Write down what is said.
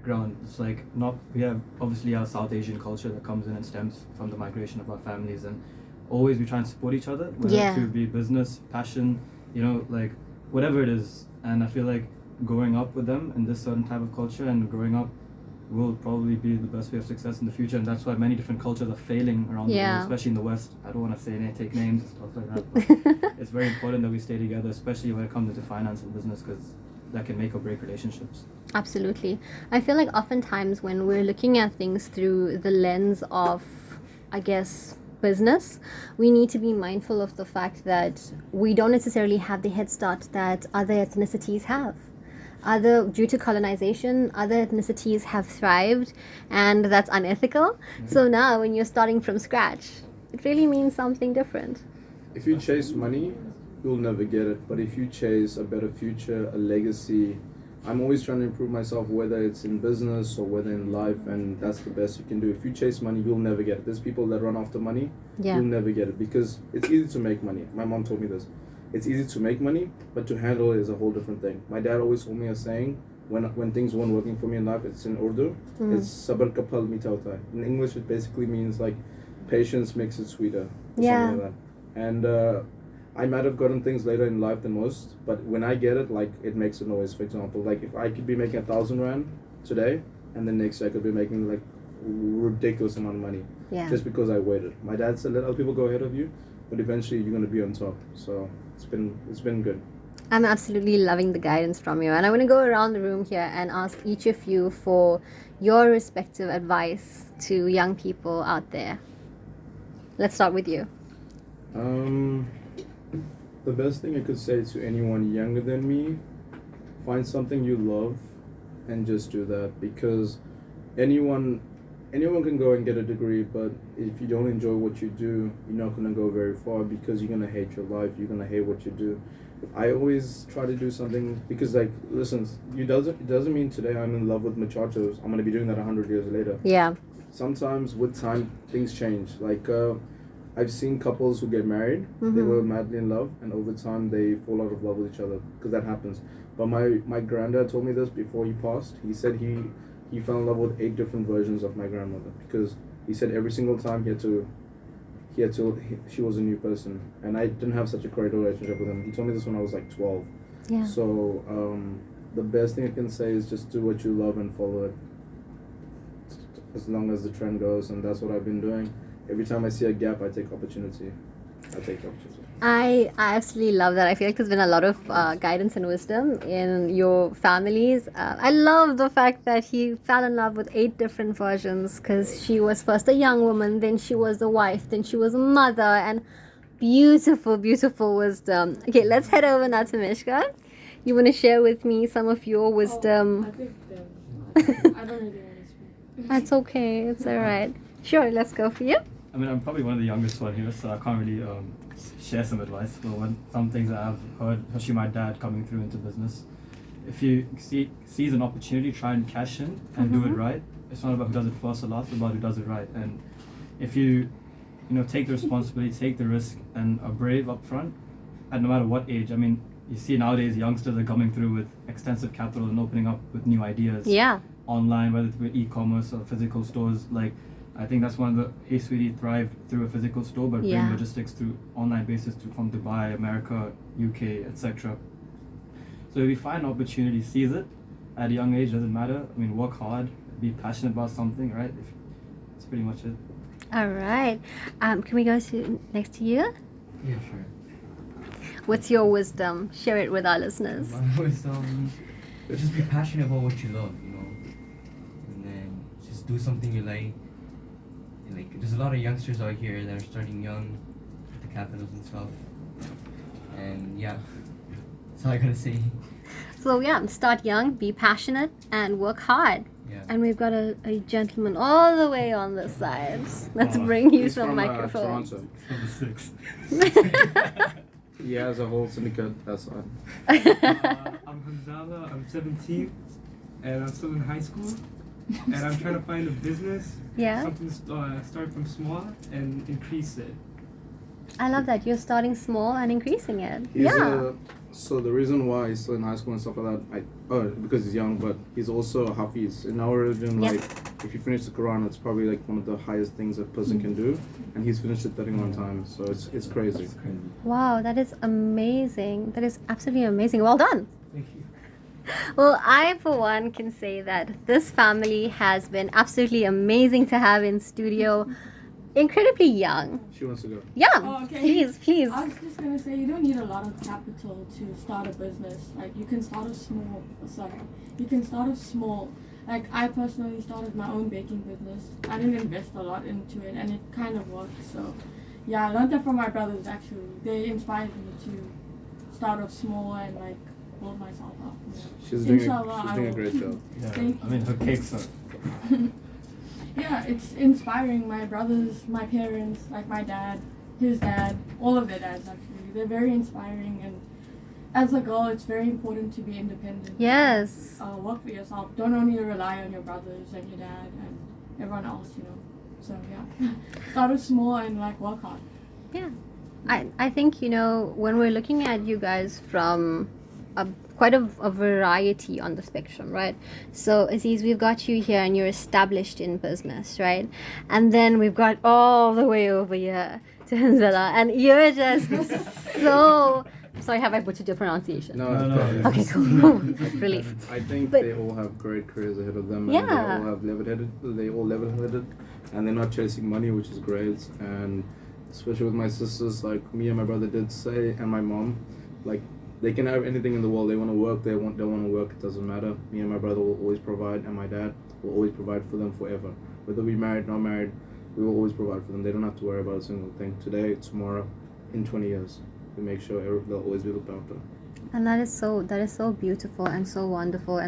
background. It's like not we have obviously our South Asian culture that comes in and stems from the migration of our families, and always we try and support each other, whether Yeah. to be business, passion, like whatever it is. And I feel like growing up with them in this certain type of culture and growing up will probably be the best way of success in the future, and that's why many different cultures are failing around the Yeah. world, especially in the West. I don't want to say take names and stuff like that, but it's very important that we stay together, especially when it comes into finance and business, because that can make or break relationships. Absolutely. I feel like oftentimes when we're looking at things through the lens of, I guess, business, we need to be mindful of the fact that we don't necessarily have the head start that other ethnicities have. Due to colonization, other ethnicities have thrived, and that's unethical. So now when you're starting from scratch, it really means something different. If you chase money, you'll never get it. But if you chase a better future, a legacy, I'm always trying to improve myself, whether it's in business or whether in life, and that's the best you can do. If you chase money, you'll never get it. There's people that run after money, Yeah. you'll never get it, because it's easy to make money. My mom told me this. It's easy to make money, but to handle it is a whole different thing. My dad always told me a saying, when things weren't working for me in life, it's in Urdu, it's sabr ka phal meetha hota hai. In English, it basically means like patience makes it sweeter, or Yeah. something like that. And I might have gotten things later in life than most, but when I get it, like, it makes a noise. For example, like if I could be making 1,000 rand today, and then next year I could be making like ridiculous amount of money, Yeah. just because I waited. My dad said, let other people go ahead of you, but eventually you're gonna be on top. So it's been good. I'm absolutely loving the guidance from you, and I want to go around the room here and ask each of you for your respective advice to young people out there. Let's start with you. The best thing I could say to anyone younger than me, find something you love and just do that, because anyone can go and get a degree, but if you don't enjoy what you do, you're not going to go very far, because you're going to hate your life, you're going to hate what you do. I always try to do something, because like, listen, it doesn't mean today I'm in love with muchachos, I'm going to be doing that 100 years later. Yeah. Sometimes with time things change. Like I've seen couples who get married, they were madly in love, and over time they fall out of love with each other, because that happens. But my granddad told me this before he passed. He said he fell in love with 8 different versions of my grandmother, because he said every single time she was a new person, and I didn't have such a great relationship with him. He told me this when I was like 12. Yeah. So the best thing I can say is just do what you love and follow it, as long as the trend goes, and that's what I've been doing. Every time I see a gap, I take opportunity. I absolutely love that. I feel like there's been a lot of guidance and wisdom in your families. I love the fact that he fell in love with 8 different versions, because she was first a young woman, then she was a wife, then she was a mother, and beautiful, beautiful wisdom. Okay, let's head over now to Mishka. You want to share with me some of your wisdom? I don't really want to speak. That's okay. It's all right. Sure, let's go for you. I mean, I'm probably one of the youngest one here, so I can't really share some advice. But some things that I've heard, especially my dad coming through into business, if you sees an opportunity, try and cash in and do it right. It's not about who does it first or last, it's about who does it right. And if you take the responsibility, take the risk, and are brave up front, and no matter what age. I mean, you see nowadays youngsters are coming through with extensive capital and opening up with new ideas. Yeah. Online, whether it's with e-commerce or physical stores. Like, I think that's one of the Hey Sweetie thrived through a physical store, but bring logistics through online basis from Dubai, America, UK, etc. So if you find an opportunity, seize it at a young age. Doesn't matter. I mean, work hard, be passionate about something, right? That's pretty much it. All right. Can we go next to you? Yeah, sure. What's your wisdom? Share it with our listeners. My wisdom, just be passionate about what you love, and then just do something you like. Like, there's a lot of youngsters out here that are starting young with the capitals and stuff. And yeah, that's all I gotta say. So yeah, start young, be passionate, and work hard. Yeah. And we've got a gentleman all the way on this side. Let's bring you He's some from microphones. Toronto. Number 6. He has a whole syndicate. That's all. I'm Hamzala, I'm 17, and I'm still in high school, and I'm trying to find a business, Yeah. something start from small and increase it. I love that. You're starting small and increasing it. He's Yeah. So the reason why he's still in high school and stuff like that, because he's young, but he's also a Hafiz. In our religion, Yep. like if you finish the Quran, it's probably like one of the highest things a person can do, and he's finished it 31 times. So it's crazy. It's crazy. Wow, that is amazing. That is absolutely amazing. Well done. Thank you. Well, I, for one, can say that this family has been absolutely amazing to have in studio. Incredibly young. She wants to go. Yeah, Oh, okay. please, please. I was just gonna say you don't need a lot of capital to start a business. Like you can start a small. Like I personally started my own baking business. I didn't invest a lot into it, and it kind of worked. So, yeah, I learned that from my brothers. Actually, they inspired me to start off small and like build myself up. Yeah. She's doing Inshallah, she's I doing a will. great job. Yeah, Thank I mean, her cakes are. Yeah, it's inspiring. My brothers, my parents, like my dad, his dad, all of their dads actually. They're very inspiring, and as a girl, it's very important to be independent. Yes. Work for yourself. Don't only rely on your brothers and your dad and everyone else, you know. So yeah, start off small and like work hard. Yeah. I think, you know, when we're looking at you guys from quite a variety on the spectrum, right? So Aziz, we've got you here and you're established in business, right? And then we've got all the way over here to Hanzala, and you're just so sorry, have I butchered your pronunciation? No, No, it's no. perfect. Okay, cool. Relief. I think But- they all have great careers ahead of them, Yeah. and they all have level-headed, and they're not chasing money, which is great. And especially with my sisters, like me and my brother did say, and my mom, like they can have anything in the world. They want to work. They want to work. It doesn't matter. Me and my brother will always provide, and my dad will always provide for them forever. Whether we married, not married, we will always provide for them. They don't have to worry about a single thing. Today, tomorrow, in 20 years, we make sure they'll always be looked after. And that is so beautiful and so wonderful.